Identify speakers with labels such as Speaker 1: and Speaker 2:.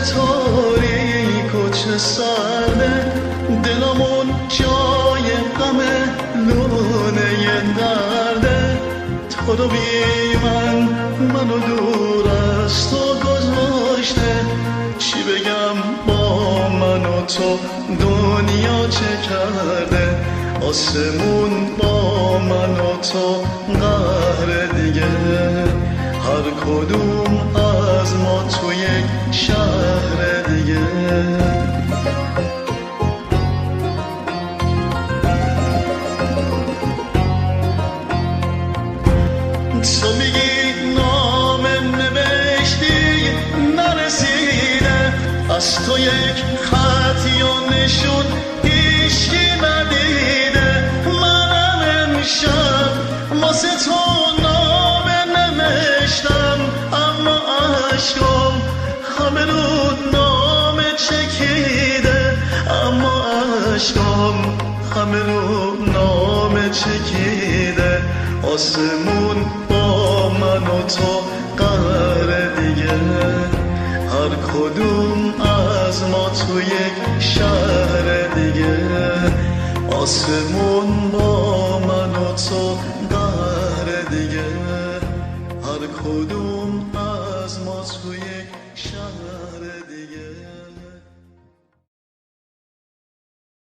Speaker 1: تاریک و چه سرده، دلمون جای غمه لونه درده. تو رو بی منو دور از تو گذاشته، چی بگم با من و تو دنیا چه کرده. آسمون با من و تو قهر دیگه، هر کدوم از ما تو یک شهر دیگه. تو میگی نام نوشتی نرسیده، از تو یک خط یا نشون هیچکی ندیده. منم امشب واسه تو نام نوشتم، اما عشقم همه رو نام چکیده. اما عشقم همه رو نام چکیده. آسمون با من و تو قهر دیگه، هر کدوم از ما تو یک شهر دیگه. آسمون با من و تو قهر دیگه، هر کدوم